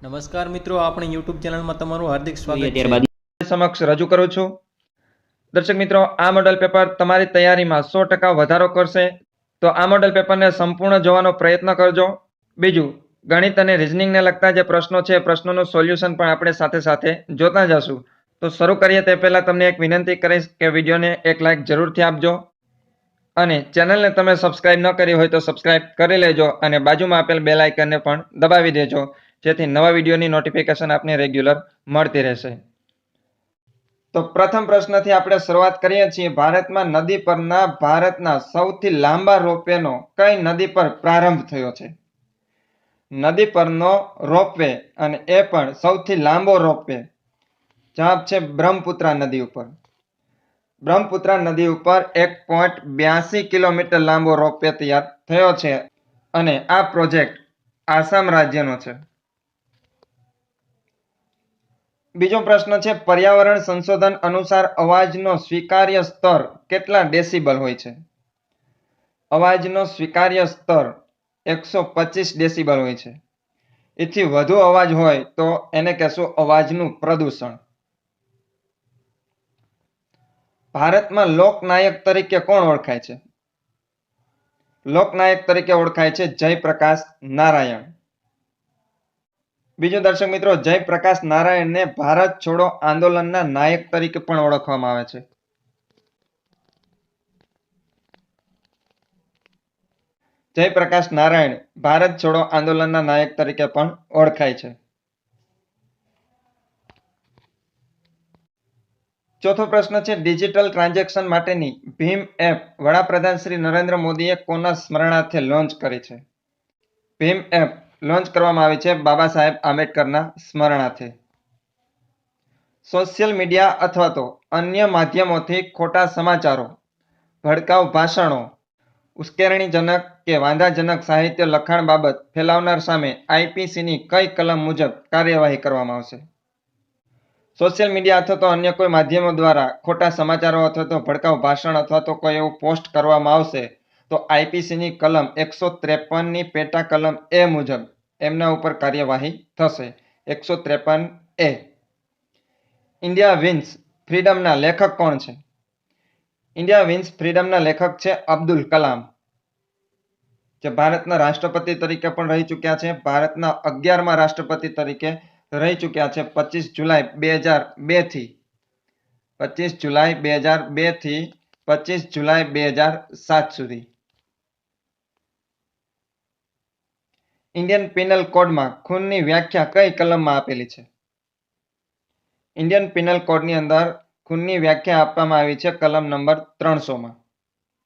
નમસ્કાર મિત્રો, આપણી યુટ્યુબ ચેનલમાં તમારું હાર્દિક સ્વાગત છે. ત્યારબાદ સમક્ષ રજૂ કરું છું. દર્શક મિત્રો, આ મોડલ પેપર તમારી તૈયારીમાં 100% વધારો કરશે, તો આ મોડલ પેપરને સંપૂર્ણ જોવાનો પ્રયત્ન કરજો. બીજું, ગણિત અને રિઝનિંગને લગતા જે પ્રશ્નો છે, પ્રશ્નોનું સોલ્યુશન પણ આપણે સાથે સાથે જોતા જશું. તો શરૂ કરીએ તે પહેલા તમને એક વિનંતી કરીશ કે વિડીયોને એક લાઇક જરૂરથી આપજો અને ચેનલને તમે સબસ્ક્રાઇબ ન કરી હોય તો સબસ્ક્રાઇબ કરી લેજો અને બાજુમાં આપેલ બેલ આઇકનને પણ દબાવી દેજો, જેથી નવા વિડીયોની નોટિફિકેશન આપને રેગ્યુલર મળતી રહેશે. તો પ્રથમ પ્રશ્નથી આપણે શરૂઆત કરીએ છીએ. ભારતમાં નદી પરના ભારતના સૌથી લાંબા રોપવેનો કઈ નદી પર પ્રારંભ થયો છે? નદી પરનો રોપવે અને એ પણ સૌથી લાંબો રોપવે. જવાબ છે બ્રહ્મપુત્રા નદી ઉપર. બ્રહ્મપુત્રા નદી ઉપર 1.82 કિલોમીટર લાંબો રોપવે તૈયાર થયો છે અને આ પ્રોજેક્ટ આસામ રાજ્યનો છે. બીજો પ્રશ્ન છે, પર્યાવરણ સંશોધન અનુસાર અવાજનો સ્વીકાર્ય સ્તર કેટલા ડેસિબલ હોય છે? અવાજનો સ્વીકાર્ય સ્તર 125 ડેસિબલ હોય છે. એથી વધુ અવાજ હોય તો એને કહેશું અવાજનું પ્રદૂષણ. ભારતમાં લોકનાયક તરીકે કોણ ઓળખાય છે? લોકનાયક તરીકે ઓળખાય છે જયપ્રકાશ નારાયણ. બીજું દર્શક મિત્રો, જયપ્રકાશ નારાયણને ભારત છોડો આંદોલનના નાયક તરીકે પણ ઓળખવામાં આવે છે. જયપ્રકાશ નારાયણ ભારત છોડો આંદોલનના નાયક તરીકે પણ ઓળખાય છે. ચોથો પ્રશ્ન છે, ડિજિટલ ટ્રાન્ઝેક્શન માટેની ભીમ એપ વડાપ્રધાન શ્રી નરેન્દ્ર મોદીએ કોના સ્મરણાર્થે લોન્ચ કરી છે? ભીમ એપ લોન્ચ કરવામાં આવી છે બાબા સાહેબ આંબેડકરના સ્મરણાર્થે. સોશિયલ મીડિયા અથવા તો અન્ય માધ્યમોથી ખોટા સમાચારો, ભડકાઉ ભાષણો, ઉશ્કેરણીજનક કે વાંધાજનક સાહિત્ય લખાણ બાબત ફેલાવનાર સામે આઈપીસીની કઈ કલમ મુજબ કાર્યવાહી કરવામાં આવશે? સોશિયલ મીડિયા અથવા તો અન્ય કોઈ માધ્યમો દ્વારા ખોટા સમાચારો અથવા તો ભડકાઉ ભાષણ અથવા તો કોઈ એવું પોસ્ટ કરવામાં આવશે તો આઈપીસીની કલમ 153ની પેટા કલમ એ મુજબ એમના ઉપર કાર્યવાહી થશે. 153A. ઇન્ડિયા વિન્સ ફ્રીડમના લેખક કોણ છે? ઇન્ડિયા વિન્સ ફ્રીડમના લેખક છે અબ્દુલ કલામ, જે ભારતના રાષ્ટ્રપતિ તરીકે પણ રહી ચૂક્યા છે. ભારતના 11મા રાષ્ટ્રપતિ તરીકે રહી ચૂક્યા છે 25 જુલાઈ 2002 થી 25 જુલાઈ 2002 થી 25 જુલાઈ 2007 સુધી. ઇન્ડિયન પિનલ કોડમાં ખૂનની વ્યાખ્યા કઈ કલમમાં આપેલી છે? ઇન્ડિયન પિનલ કોડની અંદર ખૂનની વ્યાખ્યા આપવામાં આવી છે કલમ નંબર 300માં.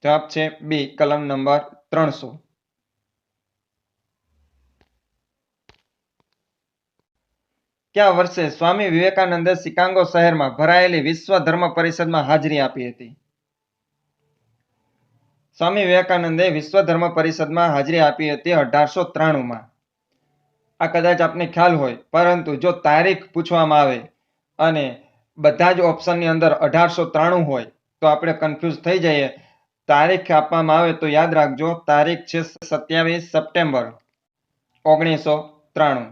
જવાબ છે બી, કલમ નંબર 300. કયા વર્ષે સ્વામી વિવેકાનંદે શિકાગો શહેરમાં ભરાયેલી વિશ્વ ધર્મ પરિષદમાં હાજરી આપી હતી? સ્વામી વિવેકાનંદે વિશ્વ ધર્મ પરિષદમાં હાજરી આપી હતી 1893માં. આ કદાચ આપને ખ્યાલ હોય, પરંતુ જો તારીખ પૂછવામાં આવે અને બધા જ ઓપ્શનની અંદર 1893 હોય તો આપણે કન્ફ્યુઝ થઈ જઈએ. તારીખ આપવામાં આવે તો યાદ રાખજો, તારીખ છે 27 સપ્ટેમ્બર 1993.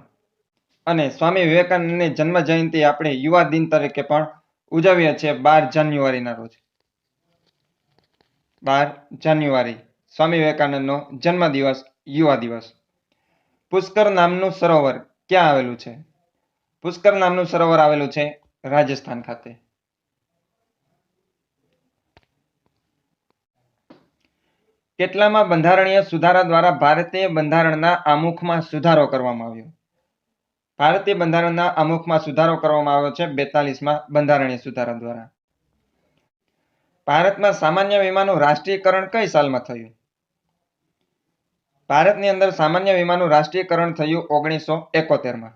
અને સ્વામી વિવેકાનંદની જન્મ જયંતિ આપણે યુવા દિન તરીકે પણ ઉજવીએ છીએ 12 જાન્યુઆરીના રોજ. 12 જાન્યુઆરી સ્વામી વિવેકાનંદનો જન્મદિવસ, યુવા દિવસ. પુષ્કર નામનું સરોવર ક્યાં આવેલું છે? પુષ્કર નામનું સરોવર આવેલું છે રાજસ્થાન ખાતે. કેટલામાં બંધારણીય સુધારા દ્વારા ભારતીય બંધારણના આમુખમાં સુધારો કરવામાં આવ્યો? ભારતીય બંધારણના આમુખમાં સુધારો કરવામાં આવ્યો છે 42મા બંધારણીય સુધારા દ્વારા. ભારતમાં સામાન્ય વીમાનું રાષ્ટ્રીયકરણ કઈ સાલમાં થયું? ભારતની અંદર સામાન્ય વીમાનું રાષ્ટ્રીયકરણ થયું 1971માં.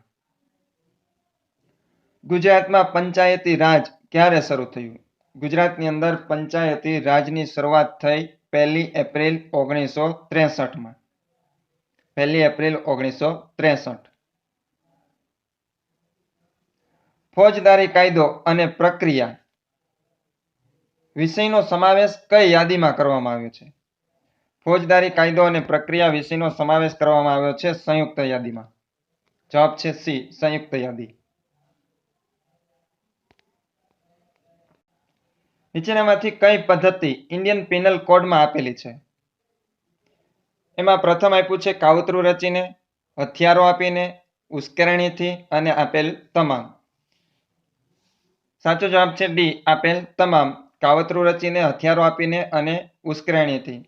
ગુજરાતમાં પંચાયતી રાજ ક્યારે શરૂ થયું? ગુજરાતની અંદર પંચાયતી રાજની શરૂઆત થઈ 1 એપ્રિલ 1963માં. 1 એપ્રિલ 1963. ફોજદારી કાયદો અને પ્રક્રિયા વિષયનો સમાવેશ કઈ યાદીમાં કરવામાં આવ્યો છે? ફોજદારી કાયદો અને પ્રક્રિયા વિષયનો સમાવેશ કરવામાં આવ્યો છે સંયુક્ત યાદીમાં. જવાબ છે સી, સંયુક્ત યાદી. નીચેનામાંથી કઈ પદ્ધતિ ઇન્ડિયન પિનલ કોડમાં આપેલી છે? એમાં પ્રથમ આપ્યું છે કાવતરું રચીને, હથિયારો આપીને, ઉશ્કેરણીથી અને આપેલ તમામ. સાચો જવાબ છે ડી, આપેલ તમામ. કાવતરું રચીને, હથિયારો આપીને અને ઉશ્કેરણીથી.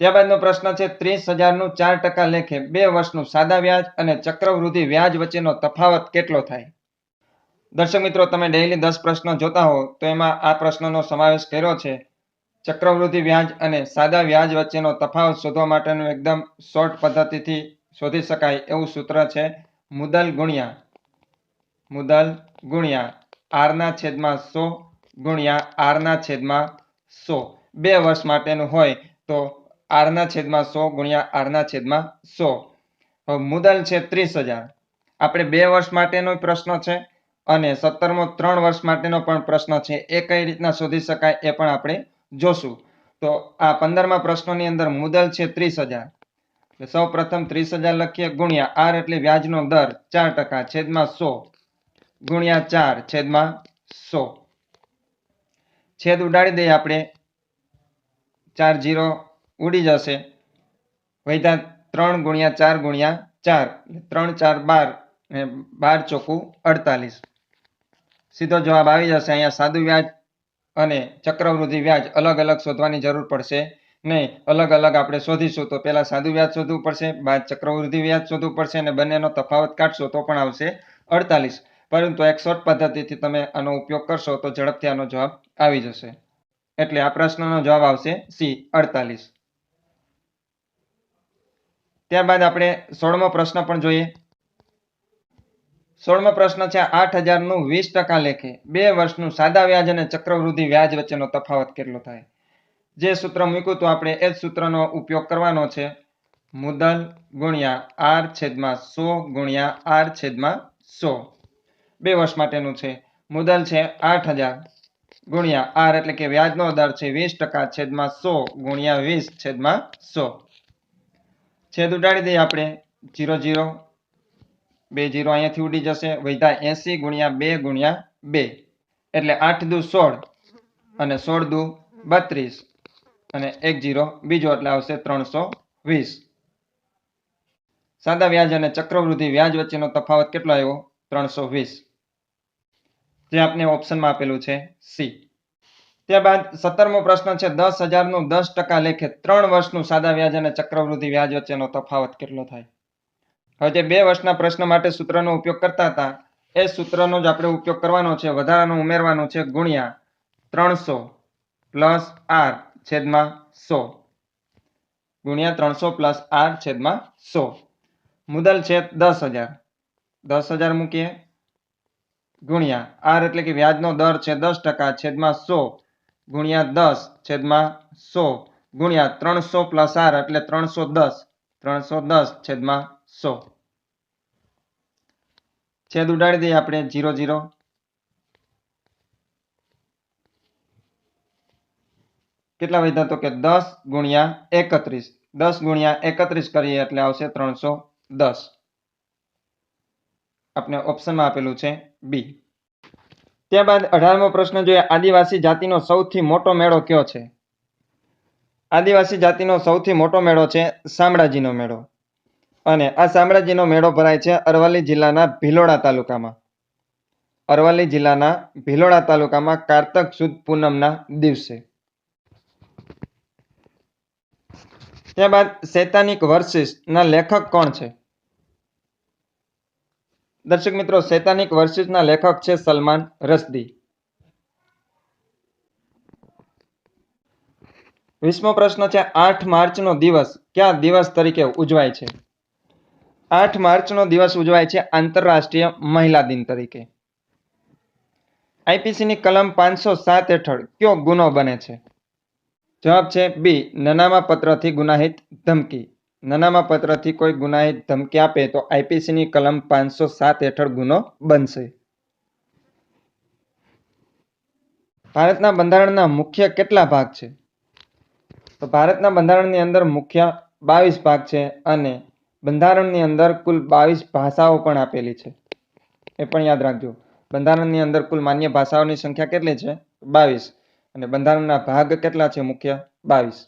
ત્યારબાદનો પ્રશ્ન છે 30,000 નું 4% લેખે 2 વર્ષનું સાદા વ્યાજ અને ચક્રવૃદ્ધિ વ્યાજ વચ્ચેનો તફાવત કેટલો થાય? દર્શક મિત્રો, તમે ડેઈલી 10 પ્રશ્નો જોતા હો તો એમાં આ પ્રશ્નનો સમાવેશ કર્યો છે. ચક્રવૃદ્ધિ વ્યાજ અને સાદા વ્યાજ વચ્ચેનો તફાવત શોધવા માટેનું એકદમ શોર્ટ પદ્ધતિથી શોધી શકાય એવું સૂત્ર છે મુદલ ગુણ્યા આરના છેદમાં 100 ગુણ્યા આરના છેદમાં 100. 2 વર્ષ માટેનું હોય તો આરના છેદમાં 100 ગુણ્યા આરના છેદમાં 100. હવે મુદલ છે 30,000. આપણે 2 વર્ષ માટેનો પ્રશ્ન છે અને 17મો 3 વર્ષ માટેનો પણ પ્રશ્ન છે. એ કઈ રીતના શોધી શકાય એ પણ આપણે જોશું. તો આ 15મા પ્રશ્નની અંદર મુદલ છે 30,000. સૌ પ્રથમ 30,000 લખીએ ગુણ્યા આર એટલે વ્યાજનો દર 4% છેદમાં 100 ગુણ્યા 4 છેદમાં 100. છેદ ઉડાડી દઈએ આપણે, 4 0 ઉડી જશે. વૈધા 3 ગુણ્યા 4 ગુણ્યા 4 3 4 12 અને 12 ચોકું 48. સીધો જવાબ આવી જશે. અહીંયા સાદું વ્યાજ અને ચક્રવૃદ્ધિ વ્યાજ અલગ અલગ શોધવાની જરૂર પડશે નહીં. અલગ અલગ આપણે શોધીશું તો પહેલા સાદું વ્યાજ શોધવું પડશે, બાદ ચક્રવૃદ્ધિ વ્યાજ શોધવું પડશે અને બંનેનો તફાવત કાઢશો તો પણ આવશે 48. પરંતુ એક શોર્ટ પદ્ધતિથી તમે આનો ઉપયોગ કરશો તો ઝડપથી આનો જવાબ આવી જશે. એટલે આ પ્રશ્નનો જવાબ આવશે સી, 48. ત્યારબાદ આપણે 16મો પ્રશ્ન પણ જોઈએ. 16મો પ્રશ્ન છે 8,000 નું 20% લેખે 2 વર્ષનું સાદા વ્યાજ અને ચક્રવૃદ્ધિ વ્યાજ વચ્ચેનો તફાવત કેટલો થાય? જે સૂત્ર મૂક્યું તો આપણે એ જ સૂત્રનો ઉપયોગ કરવાનો છે. મુદલ ગુણ્યા આર છેદમાં 100 ગુણ્યા આર છેદમાં 100. 2 વર્ષ માટેનું છે. મુદલ છે 8,000 ગુણ્યા આર એટલે કે વ્યાજનો દર છે 20% છેદમાં 100 ગુણ્યા 20 છેદમાં 100. છેદ ઉડાડી દઈએ આપણે, 0 0 2 0 અહીંયાથી ઉડી જશે. વૈધા 80 ગુણ્યા 2 ગુણ્યા 2 એટલે 8 દુ 16 અને 16 દુ 32 અને 1 0 બીજો એટલે આવશે 320. સાદા વ્યાજ અને ચક્રવૃદ્ધિ વ્યાજ વચ્ચેનો તફાવત કેટલો આવ્યો? 320. જે આપને ઓપ્શનમાં આપેલું છે સી. ત્યારબાદ 17મો પ્રશ્ન છે 10,000 નું 10% લેખે 3 વર્ષનું સાદા વ્યાજ અને ચક્રવૃદ્ધિ વ્યાજ વચ્ચેનો તફાવત કેટલો થાય? હવે જે 2 વર્ષના પ્રશ્ન માટે સૂત્રનો ઉપયોગ કરતા હતા એ સૂત્રનો જ આપણે ઉપયોગ કરવાનો છે. વધારાનું ઉમેરવાનું છે ગુણ્યા 300 પ્લસ આર છેદમાં 100 ગુણ્યા 300 પ્લસ આર છેદમાં 100. મુદલ છે 10,000. 10,000 મૂકીએ ગુણ્યા આર એટલે કે વ્યાજનો દર છે 10% છેદમાં 100 ગુણ્યા 10 છેદમાં 100 ગુણ્યા 300 પ્લસ આર એટલે 310 છેદમાં 100. છેદ ઉડાડી દઈએ આપણે, 0 0 કેટલા વધ્યા તો કે 10 ગુણ્યા 31. 10 ગુણ્યા 31 કરીએ એટલે આવશે 310. આપણે ઓપ્શનમાં આપેલું છે બી. ત્યારબાદ 18મો પ્રશ્ન જોઈએ. આદિવાસી જાતિનો સૌથી મોટો મેળો કયો છે? આદિવાસી જાતિનો સૌથી મોટો મેળો છે શામળાજીનો મેળો. અને આ શામળાજીનો મેળો ભરાય છે અરવલ્લી જિલ્લાના ભિલોડા તાલુકામાં. અરવલ્લી જિલ્લાના ભિલોડા તાલુકામાં કારતક સુદ પૂનમના દિવસે. ત્યારબાદ શૈતાનિક વર્સિસ ના લેખક કોણ છે? દર્શક મિત્રો, શૈતાનિક વર્સિસ ના લેખક છે સલમાન રશ્દી. 20મો પ્રશ્ન છે 8 માર્ચનો દિવસ કયા દિવસ તરીકે ઉજવાય છે? 8 માર્ચનો દિવસ ઉજવાય છે આંતરરાષ્ટ્રીય મહિલા દિન તરીકે. આઈપીસીની કલમ 507 હેઠળ કયો ગુનો બને છે? જવાબ છે બી, નનામા પત્રથી ગુનાહિત ધમકી. નનામા પત્રથી કોઈ ગુનાહિત ધમકી આપે તો આઈપીસીની કલમ 507 હેઠળ ગુનો બનશે. ભારતના બંધારણના મુખ્ય કેટલા ભાગ છે? તો ભારતના બંધારણની અંદર મુખ્ય 22 ભાગ છે અને બંધારણની અંદર કુલ 22 ભાષાઓ પણ આપેલી છે, એ પણ યાદ રાખજો. બંધારણની અંદર કુલ માન્ય ભાષાઓની સંખ્યા કેટલી છે? 22. અને બંધારણના ભાગ કેટલા છે? મુખ્ય 22.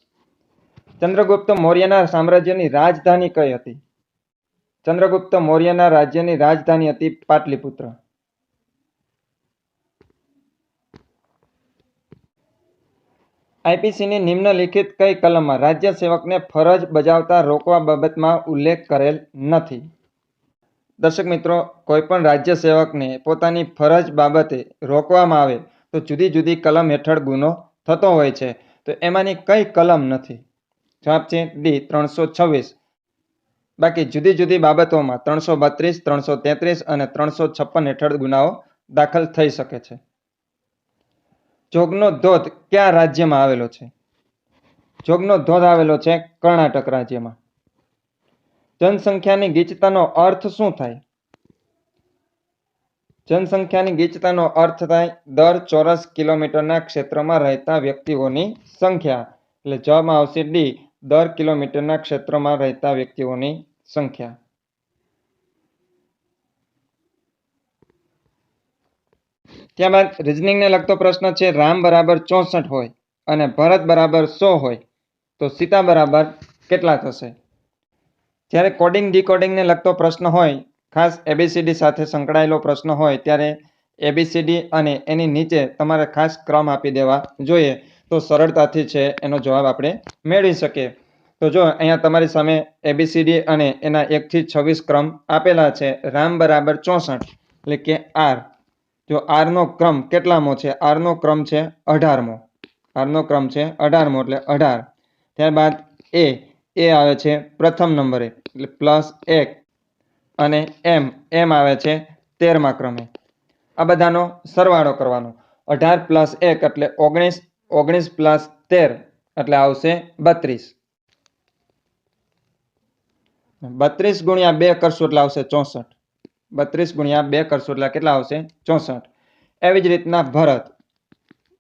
ચંદ્રગુપ્ત મૌર્યના સામ્રાજ્યની રાજધાની કઈ હતી? ચંદ્રગુપ્ત મૌર્યના રાજ્યની રાજધાની હતી પાટલીપુત્ર. આઈપીસીની નિમ્નલિખિત કઈ કલમમાં રાજ્ય સેવકને ફરજ બજાવતા રોકવા બાબતમાં ઉલ્લેખ કરેલ નથી? દર્શક મિત્રો, કોઈ પણ રાજ્ય સેવકને પોતાની ફરજ બાબતે રોકવામાં આવે તો જુદી જુદી કલમ હેઠળ ગુનો થતો હોય છે. તો એમાંની કઈ કલમ નથી? જવાબ છે ડી 326. બાકી જુદી જુદી બાબતોમાં 332, 333 અને 356 હેઠળ ગુનાઓ દાખલ થઈ શકે છે. જોગનો ધોધ કયા રાજ્યમાં આવેલો છે? જોગનો ધોધ આવેલો છે કર્ણાટક રાજ્યમાં. જનસંખ્યાની ગીચતાનો અર્થ શું થાય? જનસંખ્યાની ગીચતાનો અર્થ થાય દર ચોરસ કિલોમીટરના ક્ષેત્રમાં રહેતા વ્યક્તિઓની સંખ્યા. એટલે જવાબમાં આવશે ડી, દર કિલોમીટરના ક્ષેત્રમાં રહેતા વ્યક્તિઓની સંખ્યા. ત્યારબાદ રીઝનિંગને લગતો પ્રશ્ન છે. રામ બરાબર 64 હોય અને ભરત બરાબર 100 હોય તો સીતા બરાબર કેટલા થશે? જ્યારે કોડિંગ ડીકોડિંગને લગતો પ્રશ્ન હોય, ખાસ એબીસીડી સાથે સંકળાયેલો પ્રશ્ન હોય, ત્યારે એબીસીડી અને એની નીચે તમારે ખાસ ક્રમ આપી દેવા જોઈએ, તો સરળતાથી છે એનો જવાબ આપણે મેળવી શકીએ. તો જો અહીંયા તમારી સામે એબીસીડી અને એના 1 થી 26 ક્રમ આપેલા છે. રામ બરાબર 64 એટલે કે આર. જો આર નો ક્રમ કેટલામો છે? આર નો ક્રમ છે 18મો. આર નો ક્રમ છે 18મો એટલે 18. ત્યારબાદ એ આવે છે પ્રથમ નંબરે એટલે +1 અને એમ આવે છે 13મા ક્રમે. આ બધાનો સરવાળો કરવાનો. 18 + 1 એટલે 19, 19 + 13 એટલે આવશે 32. 32 × 2 કરશું એટલે આવશે 64. 32 × 2 કરશું એટલે કેટલા આવશે? 64. એવી જ રીતના ભરત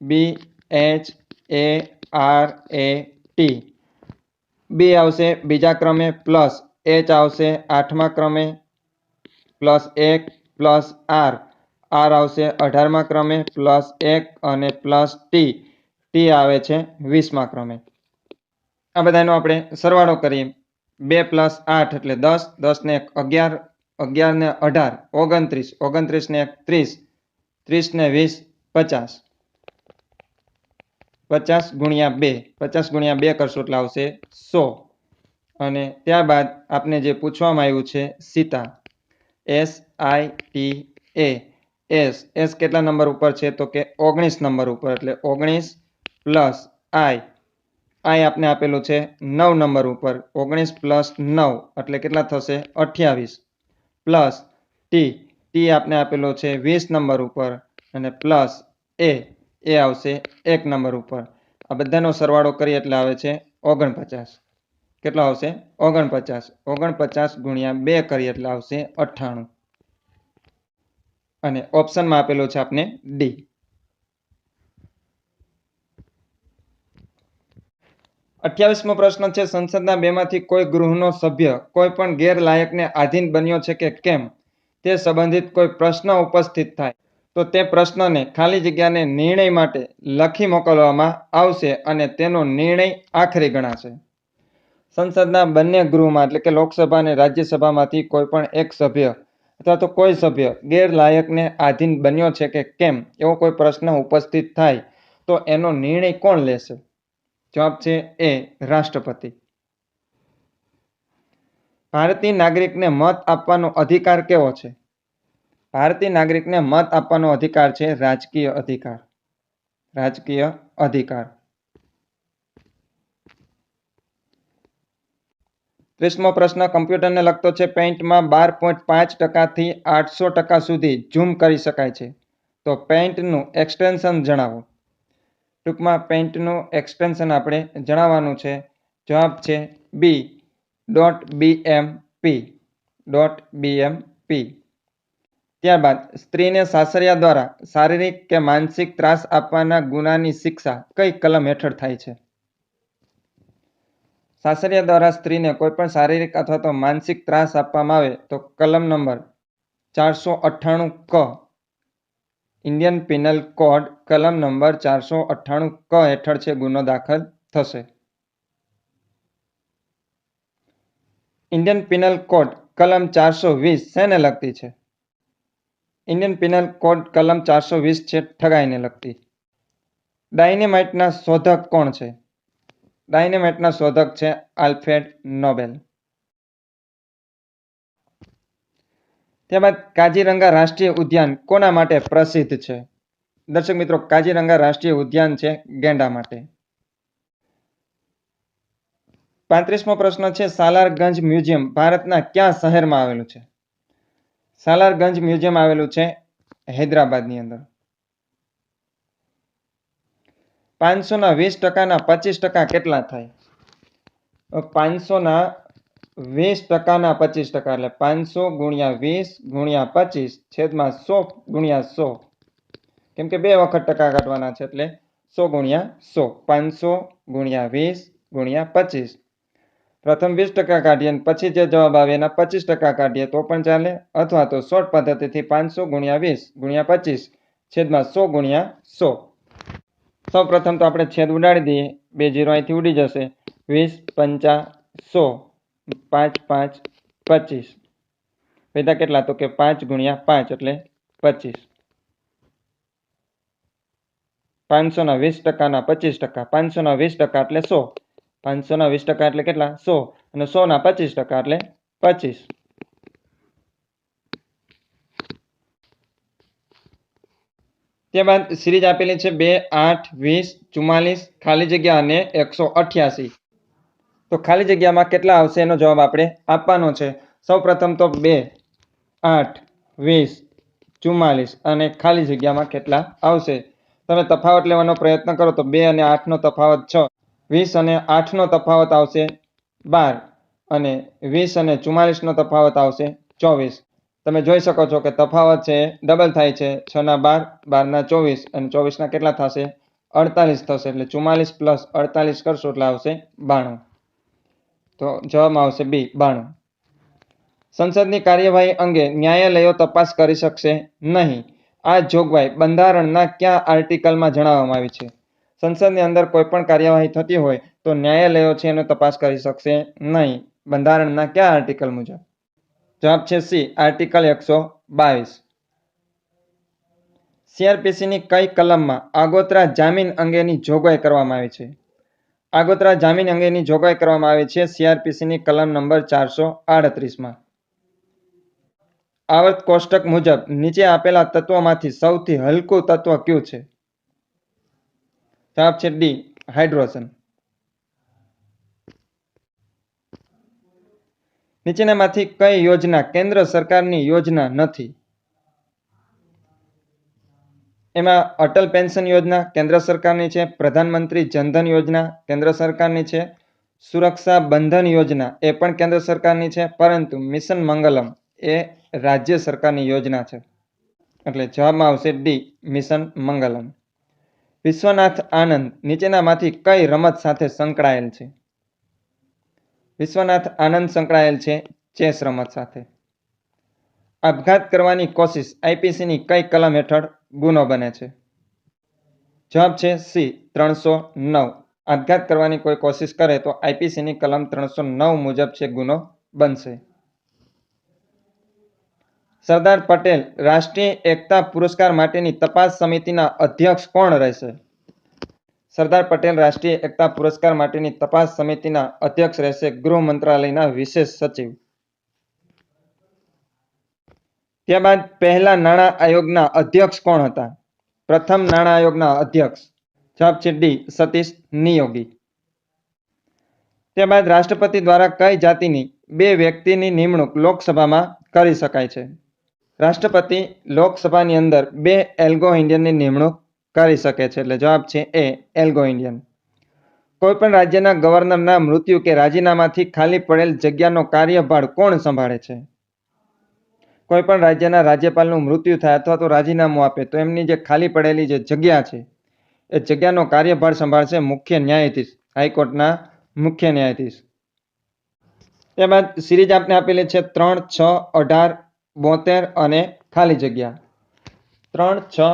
BHARAT. બી આવશે બીજા ક્રમે, પ્લસ એચ આવશે 8મા ક્રમે, +1 + આર. આર આવશે 18મા ક્રમે, +1 અને +T આવે છે 20મા ક્રમે. આ બધાનો આપણે સરવાળો કરીએ. 2 + 8 એટલે 10, 10 ને 1 11, 11 ને 18 29, 29 ને 30, 30 ને 20 50. 50 × 2, 50 × 2 કરશું એટલે આવશે 100. અને ત્યારબાદ આપને જે પૂછવામાં આવ્યું છે સીતા, SITA. એસ કેટલા નંબર ઉપર છે? તો કે 19 નંબર ઉપર. એટલે 19 + I. આપને આપેલું છે 9 નંબર ઉપર. 19 + 9 એટલે કેટલા થશે? 28. પ્લસ ટી આપને આપેલો છે 20 નંબર ઉપર. અને પ્લસ એ આવશે 1 નંબર ઉપર. આ બધાનો સરવાળો કરીએ એટલે આવે છે 49. કેટલો આવશે? 49. 49 × 2 કરીએ એટલે આવશે 98. અને ઓપ્શનમાં આપેલો છે આપને ડી. 28મો પ્રશ્ન છે. સંસદના બેમાંથી કોઈ ગૃહનો સભ્ય કોઈ પણ ગેરલાયકને આધીન બન્યો છે કે કેમ તે સંબંધિત કોઈ પ્રશ્ન ઉપસ્થિત થાય તો તે પ્રશ્નને ખાલી જગ્યાને નિર્ણય માટે લખી મોકલવામાં આવશે અને તેનો નિર્ણય આખરી ગણાશે. સંસદના બંને ગૃહમાં એટલે કે લોકસભા અને રાજ્યસભામાંથી કોઈ પણ એક સભ્ય અથવા તો કોઈ સભ્ય ગેરલાયકને આધીન બન્યો છે કે કેમ એવો કોઈ પ્રશ્ન ઉપસ્થિત થાય તો એનો નિર્ણય કોણ લેશે? જવાબ છે એ, રાષ્ટ્રપતિ. ભારતીય નાગરિકને મત આપવાનો અધિકાર કેવો છે? ભારતીય નાગરિકને મત આપવાનો અધિકાર છે રાજકીય અધિકાર. રાજકીય અધિકાર. 30મો પ્રશ્ન કમ્પ્યુટરને લગતો છે. પેઇન્ટમાં 12.5% થી 800% સુધી ઝૂમ કરી શકાય છે. તો પેઇન્ટનું એક્સટેન્શન જણાવો. ટૂંકમાં પેઇન્ટનું એક્સટેન્શન આપણે જણાવવાનું છે. જવાબ છે બી, .bmp. ત્યારબાદ સ્ત્રીને સાસરિયા દ્વારા શારીરિક કે માનસિક ત્રાસ આપવાના ગુનાની શિક્ષા કઈ કલમ હેઠળ થાય છે? સાસરિયા દ્વારા સ્ત્રીને કોઈપણ શારીરિક અથવા તો માનસિક ત્રાસ આપવામાં આવે તો કલમ નંબર 498 ક ઇન્ડિયન પિનલ કોડ કલમ નંબર 498 ક હેઠળ છે ગુનો દાખલ થશે. ઇન્ડિયન પિનલ કોડ કલમ 420 શેને લગતી છે? ઇન્ડિયન પિનલ કોડ કલમ 420 છે ઠગાઈને લગતી. ડાયનેમાઇટના શોધક કોણ છે? ડાયનેમાઇટના શોધક છે આલ્ફ્રેડ નોબેલ. ત્યારબાદ કાજીરંગા રાષ્ટ્રીય ઉદ્યાન કોના માટે પ્રસિદ્ધ છે? દર્શક મિત્રો, કાજીરંગા રાષ્ટ્રીય ઉદ્યાન છે ગેંડા માટે. 35મો પ્રશ્ન છે સાલારગંજ મ્યુઝિયમ ભારતના કયા શહેરમાં આવેલું છે? સાલારગંજ મ્યુઝિયમ આવેલું છે હૈદરાબાદની અંદર. 500ના 20% 25% કેટલા થાય? 500ના 20% 25% એટલે 500 ગુણ્યા 20 ગુણ્યા 25 છેદમાં 100 ગુણ્યા 100. કેમ કે 2 વખત ટકા કાઢવાના છે એટલે 100 ગુણ્યા 100. 500 ગુણ્યા 20 ગુણ્યા 25. પ્રથમ 20% કાઢીએ અને પછી જે જવાબ આવે એના 25% કાઢીએ તો પણ ચાલે, અથવા તો શોર્ટ પદ્ધતિથી 500 ગુણ્યા 20 ગુણ્યા 25 છેદમાં 100 ગુણ્યા 100. સૌ પ્રથમ તો આપણે છેદ ઉડાડી દઈએ, 2 0 અહીંથી ઉડી જશે. 20 5 100 5 5 25 વેદા કેટલા? તો કે 5 ગુણ્યા 5 એટલે 25. 500ના 20% 25%. 500ના 20% એટલે 100. 500ના 20% એટલે કેટલા? 100. અને 100ના 25% એટલે 25. ત્યારબાદ સિરીઝ આપેલી છે 2 8 20 44 ખાલી જગ્યા અને 188. તો ખાલી જગ્યામાં કેટલા આવશે એનો જવાબ આપણે આપવાનો છે. સૌ પ્રથમ તો 2 8 20 44 અને ખાલી જગ્યામાં કેટલા આવશે? તમે તફાવત લેવાનો પ્રયત્ન કરો તો 2 અને 8 નો તફાવત 6, 20 અને 8 નો તફાવત આવશે 12 અને 20 અને 44 નો તફાવત આવશે 24. તમે જોઈ શકો છો કે તફાવત છે ડબલ થાય છે. 6 ના 12, 12 ના 24 અને 24 ના કેટલા થશે? 48 થશે. એટલે 44 પ્લસ 48 કરશો એટલે આવશે 92. તો જવાબમાં આવશે બી 92. સંસદની કાર્યવાહી અંગે ન્યાયાલયો તપાસ કરી શકશે નહીં. આ જોગવાઈ બંધારણના કયા આર્ટિકલમાં જણાવવામાં આવી છે? સંસદની અંદર કોઈ પણ કાર્યવાહી થતી હોય તો ન્યાયાલયો છે એનો તપાસ કરી શકશે નહીં. બંધારણના કયા આર્ટિકલ મુજબ? જવાબ છે સી, આર્ટિકલ 122. સીઆરપીસીની કઈ કલમમાં આગોતરા જામીન અંગેની જોગવાઈ કરવામાં આવી છે? આગોતરા જામીન અંગેની જોગવાઈ કરવામાં આવી છે સીઆરપીસીની કલમ નંબર 438માં. આવર્ત કોષ્ટક મુજબ નીચે આપેલા તત્વોમાંથી સૌથી હલકું તત્વ કયું છે? જવાબ છે ડી, હાઇડ્રોજન. નીચેનામાંથી કઈ યોજના કેન્દ્ર સરકારની યોજના નથી? એમાં અટલ પેન્શન યોજના કેન્દ્ર સરકારની છે, પ્રધાનમંત્રી જનધન યોજના કેન્દ્ર સરકારની છે, સુરક્ષા બંધન યોજના એ પણ કેન્દ્ર સરકારની છે, પરંતુ મિશન મંગલમ એ રાજ્ય સરકારની યોજના છે. એટલે જવાબમાં આવશે ડી, મિશન મંગલમ. વિશ્વનાથ આનંદ નીચેનામાંથી કઈ રમત સાથે સંકળાયેલ છે? વિશ્વનાથ આનંદ સંકળાયેલ છે ચેસ રમત સાથે. આપઘાત કરવાની કોશિશ આઈપીસીની કઈ કલમ હેઠળ ગુનો બને છે? જવાબ છે સી, 309. આપઘાત કરવાની કોઈ કોશિશ કરે તો આઈપીસીની કલમ 309 મુજબ છે ગુનો બનશે. સરદાર પટેલ રાષ્ટ્રીય એકતા પુરસ્કાર માટેની તપાસ સમિતિના અધ્યક્ષ કોણ રહેશે? સરદાર પટેલ રાષ્ટ્રીય એકતા પુરસ્કાર માટેની તપાસ સમિતિના અધ્યક્ષ રહેશે ગૃહ મંત્રાલયના વિશેષ સચિવ. ત્યારબાદ પહેલા નાણાં આયોગના અધ્યક્ષ કોણ હતા? પ્રથમ નાણાં આયોગના અધ્યક્ષ. જવાબ છે ડી, સતીશ નિયોગી. ત્યારબાદ રાષ્ટ્રપતિ દ્વારા કઈ જાતિની 2 વ્યક્તિની નિમણૂક લોકસભામાં કરી શકાય છે? રાષ્ટ્રપતિ લોકસભાની અંદર 2 એલ્ગો ઇન્ડિયનની નિમણૂક કરી શકે છે. એટલે જવાબ છે એ, એલ્ગો ઇન્ડિયન. કોઈપણ રાજ્યના ગવર્નરના મૃત્યુ કે રાજીનામાથી ખાલી પડેલ જગ્યાનો કાર્યભાર કોણ સંભાળે છે? કોઈપણ રાજ્યના રાજ્યપાલનું મૃત્યુ થાય અથવા તો રાજીનામું આપે તો એમની જે ખાલી પડેલી જે જગ્યા છે એ જગ્યાનો કાર્યભાર સંભાળશે મુખ્ય ન્યાયાધીશ, હાઈકોર્ટના મુખ્ય ન્યાયાધીશ. ત્યારબાદ સિરીઝ આપને આપેલી છે 3, 6, 18, 72 અને ખાલી જગ્યા. 3, 6,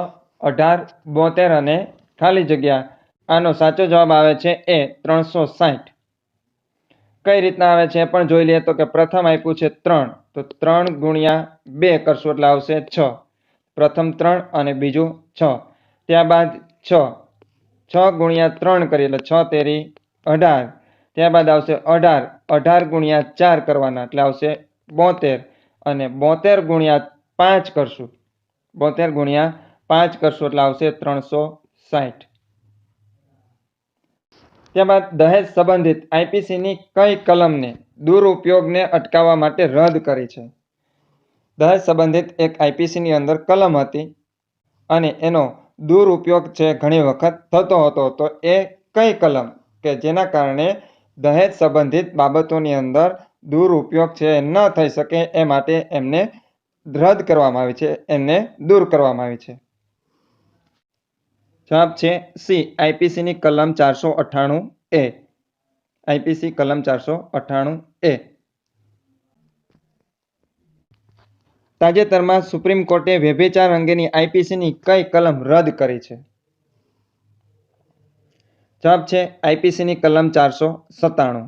18, 72 અને ખાલી જગ્યા. આનો સાચો જવાબ આવે છે એ 360. કઈ રીતના આવે છે એ પણ જોઈ લઈએ. તો કે પ્રથમ આપ્યું છે 3, તો 3 ગુણ્યા 2 કરશું એટલે આવશે 6. પ્રથમ 3 અને બીજું 6. ત્યારબાદ 6, 6 ગુણ્યા 3 કરીએ એટલે 6 તેરી 18. ત્યારબાદ આવશે 18, 18 ગુણ્યા 4 કરવાના એટલે આવશે 72 અને 72 ગુણ્યા 5 કરશું. 72 ગુણ્યા 5 કરશું એટલે આવશે 360. ત્યારબાદ દહેજ સંબંધિત આઈપીસીની કઈ કલમને દુરુપયોગને અટકાવવા માટે રદ કરી છે? દહેજ સંબંધિત એક આઈપીસીની અંદર કલમ હતી અને એનો દુરુપયોગ છે ઘણી વખત થતો હતો. તો એ કઈ કલમ કે જેના કારણે દહેજ સંબંધિત બાબતોની અંદર દુરુપયોગ છે ન થઈ શકે એ માટે એમને રદ કરવામાં આવી છે, એમને દૂર કરવામાં આવી છે? જવાબ છે સી, આઈપીસીની કલમ 498A. આઈપીસી કલમ 498A. તાજેતરમાં સુપ્રીમ કોર્ટે વ્યભિચાર અંગેની આઈપીસીની કઈ કલમ રદ કરી છે? જવાબ છે આઈપીસીની કલમ 497.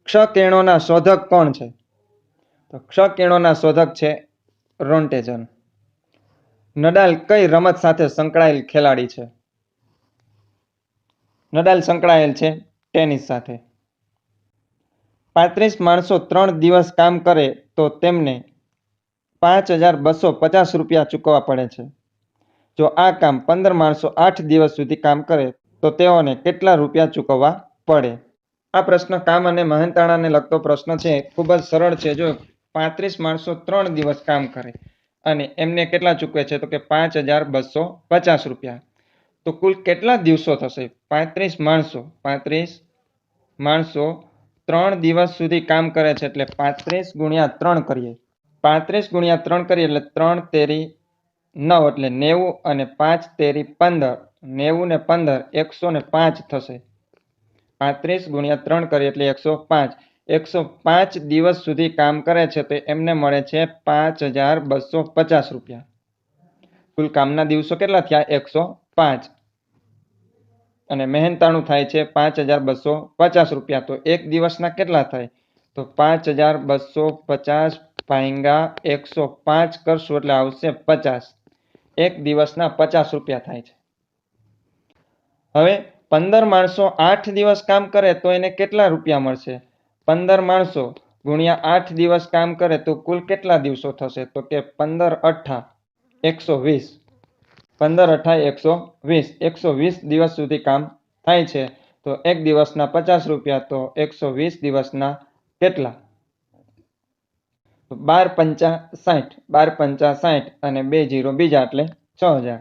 ક્ષકિરણોના શોધક કોણ છે? તો ક્ષકિરણોના શોધક છે રોન્ટેજન. નડાલ કઈ રમત સાથે સંકળાયેલ ખેલાડી છે? નડાલ સંકળાયેલ છે ટેનિસ સાથે. 35 માણસો 3 દિવસ કામ કરે તો તેમને 5250 રૂપિયા ચૂકવવા પડે છે. જો આ કામ 15 માણસો 8 દિવસ સુધી કામ કરે તો તેઓને કેટલા રૂપિયા ચૂકવવા પડે? આ પ્રશ્ન કામ અને મહેનતાણાને લગતો પ્રશ્ન છે. ખૂબ જ સરળ છે. જો 35 માણસો 3 દિવસ કામ કરે અને એમને કેટલા ચૂકવે છે? તો કે 5250 રૂપિયા. તો કુલ કેટલા દિવસો થશે? 35 માણસો 3 દિવસ સુધી કામ કરે છે એટલે 35 ગુણ્યા 3 કરીએ. 35 ગુણ્યા 3 કરીએ એટલે 3 તેરી 9 એટલે 90 અને 5 તેરી 15. 90 ને 15 105 થશે. 35 ગુણ્યા 3 કરીએ એટલે 105. 105 દિવસ સુધી કામ કરે છે તો એમને મળે છે 5250 રૂપિયા. કુલ કામના દિવસો કેટલા થયા? 105 અને મહેનતાણું થાય છે 5250 રૂપિયા. તો એક દિવસના કેટલા થાય? તો 5250 ભાગ્યા 105 કરશું એટલે આવશે 50. એક દિવસના 50 રૂપિયા થાય છે. હવે 15 માણસો 8 દિવસ કામ કરે તો એને કેટલા રૂપિયા મળશે? 15 માણસો ગુણ્યા 8 દિવસ કામ કરે તો કુલ કેટલા દિવસો થશે? તો કે 15 અઠ્ઠા 120. 15 અઠ્ઠા 120. 120 દિવસ સુધી કામ થાય છે તો એક દિવસના 50 રૂપિયા. તો 120 દિવસના કેટલા? 12 પંચા 60. 12 પંચા 60 અને 2 0 બીજા એટલે 6000.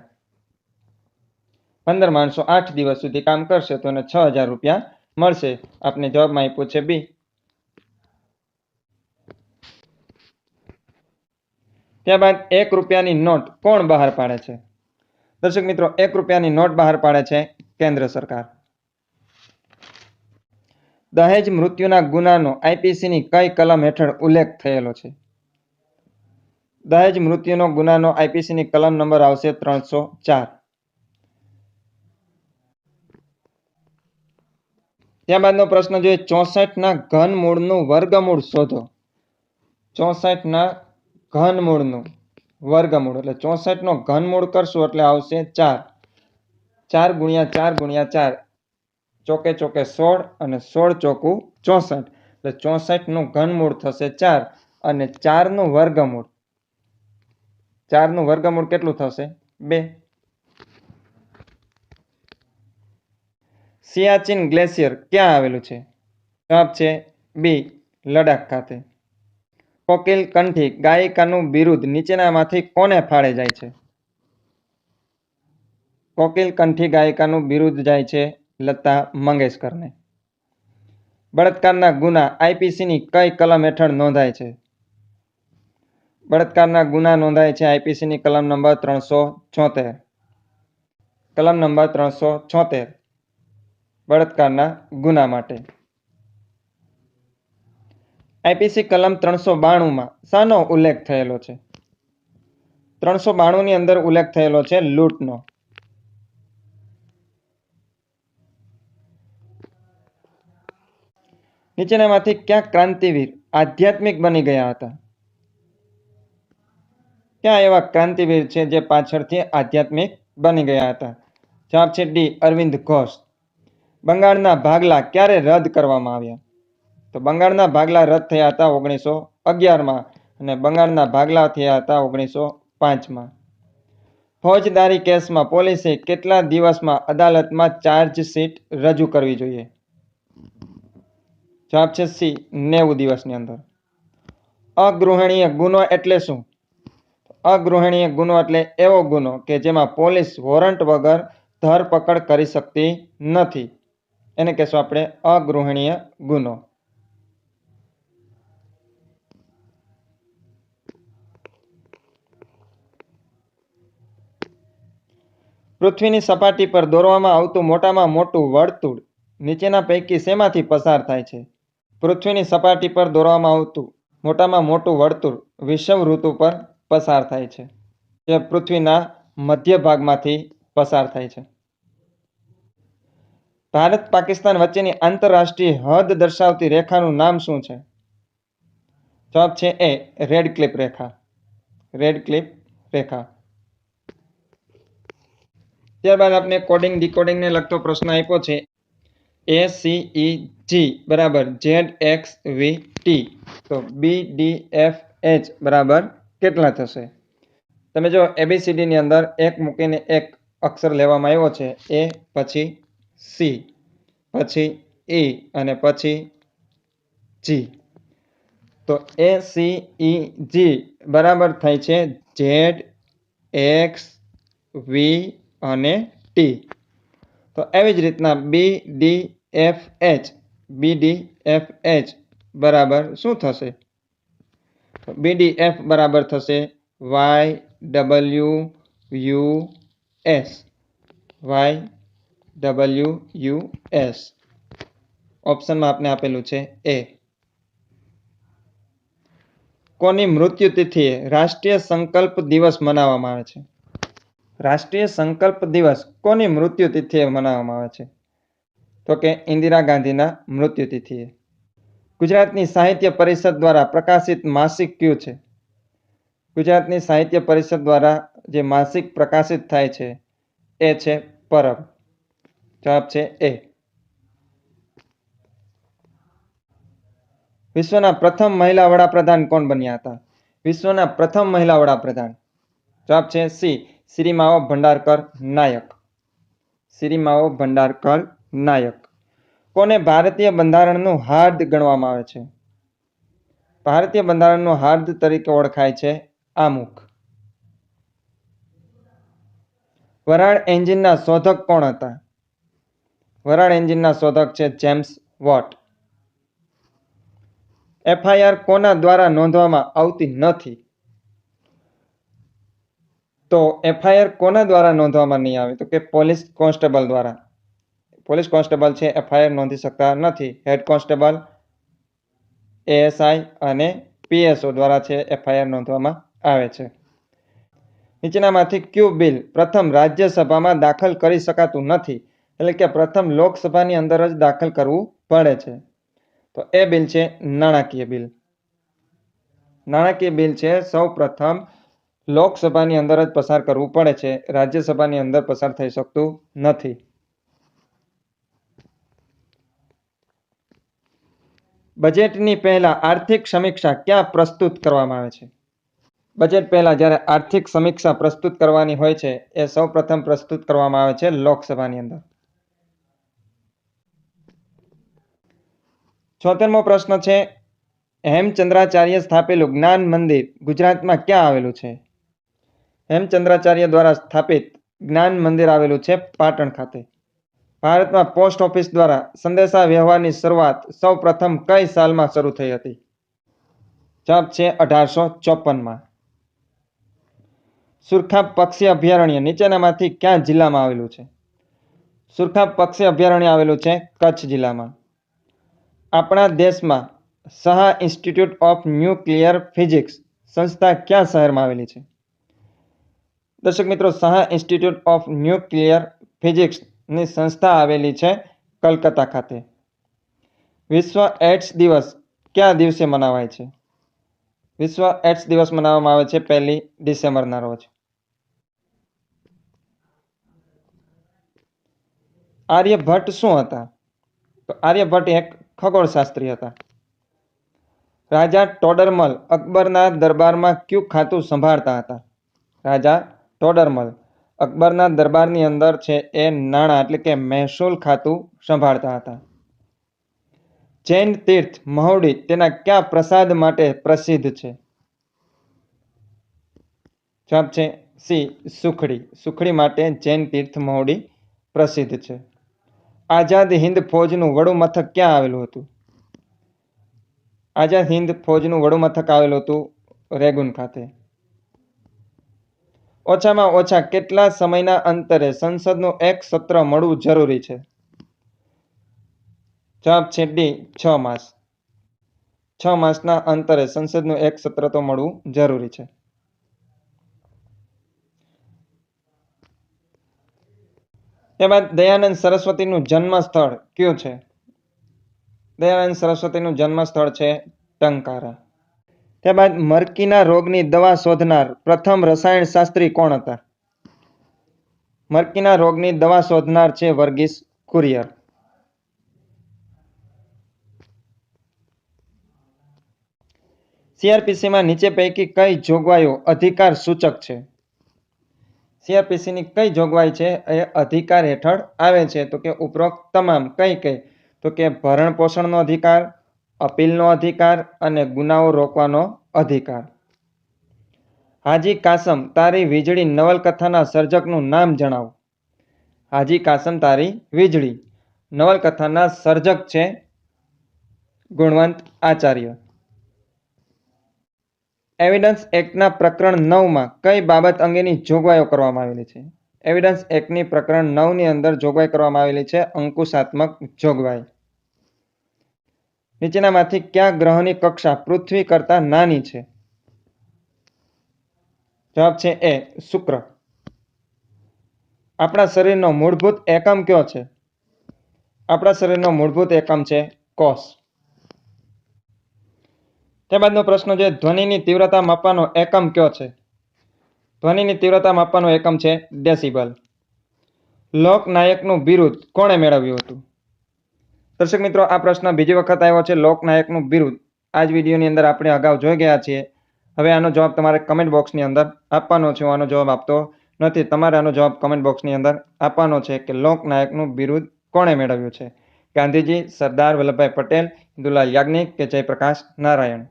15 માણસો 8 દિવસ સુધી કામ કરશે તો એને 6000 રૂપિયા મળશે. આપને જવાબમાં આપ્યું છે બી. ત્યારબાદ 1 રૂપિયાની નોટ કોણ બહાર પાડે છે? દર્શક મિત્રો, 1 રૂપિયાની નોટ બહાર પાડે છે કેન્દ્ર સરકાર. દહેજ મૃત્યુના ગુનાનો આઈપીસીની કઈ કલમ હેઠળ ઉલ્લેખ થયેલો છે? દહેજ મૃત્યુનો ગુનાનો આઈપીસીની કલમ નંબર આવશે 304. ત્યારબાદનો પ્રશ્ન જોઈએ. 64ના ઘનમૂળનું વર્ગમૂળ શોધો. 64ના ઘનમૂળનું વર્ગમૂળ એટલે 64નો ઘનમૂળ કરશું એટલે આવશે 4. 4 ગુણ્યા 4 ગુણ્યા 4 ચોકે ચોકે 16 અને 16 ચોકું 64 એટલે 64નું ઘનમૂળ થશે 4 અને 4નું વર્ગમૂળ. 4નું વર્ગમૂળ કેટલું થશે? 2. સિયાચીન ગ્લેશિયર ક્યાં આવેલું છે? જવાબ છે બી, લડાખ ખાતે. કોકિલ કંઠી ગાયિકાનું બિરુદ નીચેનામાંથી કોને ફાળે જાય છે? કોકિલ કંઠી ગાયિકાનું બિરુદ જાય છે લતા મંગેશકરને. બળાત્કારના ગુના આઈપીસીની કઈ કલમ હેઠળ નોંધાય છે? બળાત્કારના ગુના નોંધાય છે આઈપીસીની કલમ નંબર 376. કલમ નંબર 376 બળાત્કારના ગુના માટે. આઈપીસી કલમ 392માં શાનો ઉલ્લેખ થયેલો છે? 392 ની અંદર ઉલ્લેખ થયેલો છે લૂંટનો. નીચેનામાંથી ક્યાં ક્રાંતિવીર આધ્યાત્મિક બની ગયા હતા? ક્યાં એવા ક્રાંતિવીર છે જે પાછળથી આધ્યાત્મિક બની ગયા હતા? જવાબ છે ડી, અરવિંદ ઘોષ. બંગાળના ભાગલા ક્યારે રદ કરવામાં આવ્યા? તો બંગાળના ભાગલા રદ થયા હતા 1911માં અને બંગાળના ભાગલા થયા હતા 1905માં. ફોજદારી કેસમાં પોલીસે કેટલા દિવસમાં અદાલતમાં ચાર્જશીટ રજૂ કરવી જોઈએ? જવાબ છે સી, 90 દિવસની અંદર. અગૃહણીય ગુનો એટલે શું? અગૃહણીય ગુનો એટલે એવો ગુનો કે જેમાં પોલીસ વોરંટ વગર ધરપકડ કરી શકતી નથી, એને કહેશું આપણે અગૃહણીય ગુનો. પૃથ્વીની સપાટી પર દોરવામાં આવતું મોટામાં મોટું વર્તુળ નીચેના પૈકી શેમાંથી પસાર થાય છે? પૃથ્વીની સપાટી પર દોરવામાં આવતું મોટામાં મોટું વર્તુળ વિષુવવૃત્ત પર પસાર થાય છે, જે પૃથ્વીના મધ્ય ભાગમાંથી પસાર થાય છે. ભારત પાકિસ્તાન વચ્ચેની આંતરરાષ્ટ્રીય હદ દર્શાવતી રેખાનું નામ શું છે? જવાબ છે એ, રેડ ક્લિપ રેખા. રેડ ક્લિપ રેખા. ત્યારબાદ આપણે કોડિંગ ડીકોડિંગને લગતો પ્રશ્ન આપ્યો છે. ACEG બરાબર ZXVT, તો BDFH બરાબર કેટલા થશે? તમે જો ABCD ની અંદર એક મૂકીને એક અક્ષર લેવામાં આવ્યો છે, A પછી C પછી E અને પછી G, તો ACEG બરાબર થાય છે ZXV અને T. તો એવી જ રીતના BDFH બરાબર શું થશે? BDF બરાબર થશે YWUS. ઓપ્શનમાં આપને આપેલું છે એ. કોની મૃત્યુતિથિએ રાષ્ટ્રીય સંકલ્પ દિવસ મનાવવામાં આવે છે? રાષ્ટ્રીય સંકલ્પ દિવસ કોની મૃત્યુતિથિએ મનાવવામાં આવે છે? તો કે ઇન્દિરા ગાંધીના મૃત્યુતિથિએ. ગુજરાતની સાહિત્ય પરિષદ દ્વારા પ્રકાશિત માસિક કયું છે? ગુજરાતની સાહિત્ય પરિષદ દ્વારા જે માસિક પ્રકાશિત થાય છે એ છે પરબ. જવાબ છે એ. વિશ્વના પ્રથમ મહિલા વડાપ્રધાન કોણ બન્યા હતા? વિશ્વના પ્રથમ મહિલા વડાપ્રધાન. જવાબ છે સી, શ્રીમાઓ ભંડારકર નાયક. શ્રીમાઓ ભંડારકર નાયક. કોને ભારતીય બંધારણનું હાર્દ ગણવામાં આવે છે? ભારતીય બંધારણનું હાર્દ તરીકે ઓળખાય છે આમુખ. વરાળ એન્જિનના શોધક કોણ હતા? વરાળ એન્જિનના શોધક છે જેમ્સ વોટ. FIR કોના દ્વારા નોંધવામાં આવતી નથી? તો FIR કોના દ્વારા નોંધવામાં નહીં આવે? તો કે પોલીસ કોન્સ્ટેબલ દ્વારા. પોલીસ કોન્સ્ટેબલ છે FIR નોંધી શકતા નથી. હેડ કોન્સ્ટેબલ, ASI અને PSO દ્વારા છે FIR નોંધવામાં આવે છે. નીચેનામાંથી કયું બિલ પ્રથમ રાજ્યસભામાં દાખલ કરી શકાતું નથી, એટલે કે પ્રથમ લોકસભાની અંદર જ દાખલ કરવું પડે છે? તો એ બિલ છે નાણાકીય બિલ. નાણાકીય બિલ છે સૌ પ્રથમ લોકસભાની અંદર જ પસાર કરવું પડે છે, રાજ્યસભાની અંદર પસાર થઈ શકતું નથી. બજેટની પહેલા આર્થિક સમીક્ષા ક્યાં પ્રસ્તુત કરવામાં આવે છે? બજેટ પહેલા જ્યારે આર્થિક સમીક્ષા પ્રસ્તુત કરવાની હોય છે એ સૌ પ્રથમ પ્રસ્તુત કરવામાં આવે છે લોકસભાની અંદર. 76મો પ્રશ્ન છે. હેમચંદ્રાચાર્ય સ્થાપેલું જ્ઞાન મંદિર ગુજરાતમાં ક્યાં આવેલું છે? હેમચંદ્રાચાર્ય દ્વારા સ્થાપિત જ્ઞાન મંદિર આવેલું છે પાટણ ખાતે. ભારતમાં પોસ્ટ ઓફિસ દ્વારા સંદેશા વ્યવહારની શરૂઆત સૌ પ્રથમ કઈ સાલમાં શરૂ થઈ હતી? જવાબ છે 1854માં. સુરખાબ પક્ષી અભયારણ્ય નીચેનામાંથી ક્યાં જિલ્લામાં આવેલું છે? સુરખાબ પક્ષી અભયારણ્ય આવેલું છે કચ્છ જિલ્લામાં. આપણા દેશમાં Saha institute of nuclear physics સંસ્થા ક્યાં શહેરમાં આવેલી છે? દર્શક મિત્રો, સહા ઇન્સ્ટિટ્યૂટ ઓફ ન્યુક્લિયર ફિઝિક્સની સંસ્થા આવેલી છે કલકત્તા ખાતે. વિશ્વ એડ્સ દિવસ કયા દિવસે મનાવાય છે? વિશ્વ એડ્સ દિવસ મનાવવામાં આવે છે 1 ડિસેમ્બરના રોજ. આર્યભટ્ટ શું હતા? તો આર્યભટ્ટ એક ખગોળશાસ્ત્રી હતા. રાજા ટોડરમલ અકબરના દરબારમાં કયું ખાતું સંભાળતા હતા? રાજા ટોડરમલ અકબરના દરબારની અંદર છે એ નાણાં એટલે કે મહેસૂલ ખાતું સંભાળતા હતા. જૈન તીર્થ મહુડી તેના કયા પ્રસાદ માટે પ્રસિદ્ધ છે? જવાબ છે સી, સુખડી. સુખડી માટે જૈન તીર્થ મહુડી પ્રસિદ્ધ છે. આઝાદ હિન્દ ફૌજનું વડું મથક ક્યાં આવેલું હતું? આઝાદ હિન્દ ફૌજનું વડું મથક આવેલું હતું રેગુન ખાતે. ઓછામાં ઓછા કેટલા સમયના અંતરે સંસદનું એક સત્ર મળવું જરૂરી છે? જવાબ છે ડી, 6 માસ. 6 માસના અંતરે સંસદનું એક સત્ર તો મળવું જરૂરી છે. ત્યારબાદ દયાનંદ સરસ્વતીનું જન્મ સ્થળ કયું છે? દયાનંદ સરસ્વતીનું જન્મ સ્થળ છે ટંકારા. ત્યારબાદ મરકીના રોગની દવા શોધનાર પ્રથમ રસાયણશાસ્ત્રી કોણ હતા? મરકીના રોગની દવા શોધનાર છે વર્ગીસ કુરિયર. સીઆરપીસીમાં નીચે પૈકી કઈ જોગવાઈઓ અધિકાર સૂચક છે? સીઆરપીસીની કઈ જોગવાઈ છે એ અધિકાર હેઠળ આવે છે? તો કે ઉપરોક્ત તમામ. કઈ કઈ? તો કે ભરણ પોષણનો અધિકાર, અપીલનો અધિકાર અને ગુનાઓ રોકવાનો અધિકાર. હાજી કાસમ તારી વીજળી નવલકથાના સર્જકનું નામ જણાવો. હાજી કાસમ તારી વીજળી નવલકથાના સર્જક છે ગુણવંત આચાર્ય. એવિડન્સ એક્ટના પ્રકરણ 9માં કઈ બાબત અંગેની જોગવાઈઓ કરવામાં આવેલી છે? એવિડન્સ એક્ટની પ્રકરણ 9ની અંદર જોગવાઈ કરવામાં આવેલી છે અંકુશાત્મક જોગવાઈ. નીચેનામાંથી કયા ગ્રહની કક્ષા પૃથ્વી કરતા નાની છે? જવાબ છે એ, શુક્ર. આપણા શરીરનો મૂળભૂત એકમ કયો છે? આપણા શરીરનો મૂળભૂત એકમ છે કોષ. ત્યારબાદનો પ્રશ્ન છે ધ્વનિની તીવ્રતા માપવાનો એકમ કયો છે? ધ્વનિની તીવ્રતા માપવાનો એકમ છે ડેસિબલ. લોકનાયકનું બિરુદ કોણે મેળવ્યું હતું? દર્શક મિત્રો, આ પ્રશ્ન બીજી વખત આવ્યો છે. લોકનાયકનું બિરુદ આ જ વિડીયોની અંદર આપણે અગાઉ જોઈ ગયા છીએ. હવે આનો જવાબ તમારે કમેન્ટ બોક્સની અંદર આપવાનો છે. હું આનો જવાબ આપતો નથી. તમારે આનો જવાબ કમેન્ટ બોક્સની અંદર આપવાનો છે કે લોકનાયકનું બિરુદ કોણે મેળવ્યું છે? ગાંધીજી, સરદાર વલ્લભભાઈ પટેલ, ઇન્દુલાલ યાજ્ઞિક કે જયપ્રકાશ નારાયણ?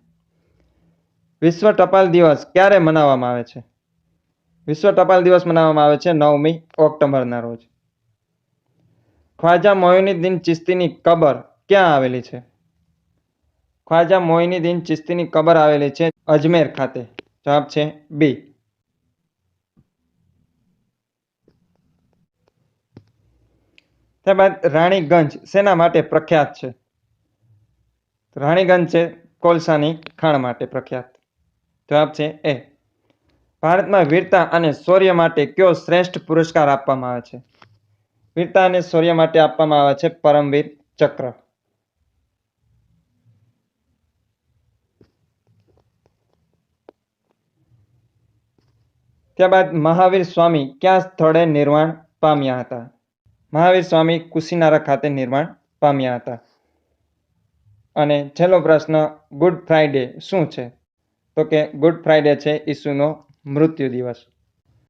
વિશ્વ ટપાલ દિવસ ક્યારે મનાવવામાં આવે છે? વિશ્વ ટપાલ દિવસ મનાવવામાં આવે છે 9મી ઓક્ટોબરના રોજ. ખ્વાજા મોઇનુદ્દીન ચિશ્તીની કબર ક્યાં આવેલી છે? ખ્વાજા મોઇનુદ્દીન ચિશ્તીની કબર આવેલી છે અજમેર ખાતે. જવાબ છે બી. ત્યારબાદ રાણીગંજ શેના માટે પ્રખ્યાત છે? રાણીગંજ છે કોલસાની ખાણ માટે પ્રખ્યાત. જવાબ છે એ. ભારતમાં વીરતા અને શૌર્ય માટે કયો શ્રેષ્ઠ પુરસ્કાર આપવામાં આવે છે? વીરતા અને શૌર્ય માટે આપવામાં આવે છે પરમવીર ચક્ર. ત્યારબાદ મહાવીર સ્વામી કયા સ્થળે નિર્વાણ પામ્યા હતા? મહાવીર સ્વામી કુશીનારા ખાતે નિર્વાણ પામ્યા હતા. અને છેલ્લો પ્રશ્ન, ગુડ ફ્રાઇડે શું છે? તો કે ગુડ ફ્રાઇડે છે ઈસુનો મૃત્યુ દિવસ.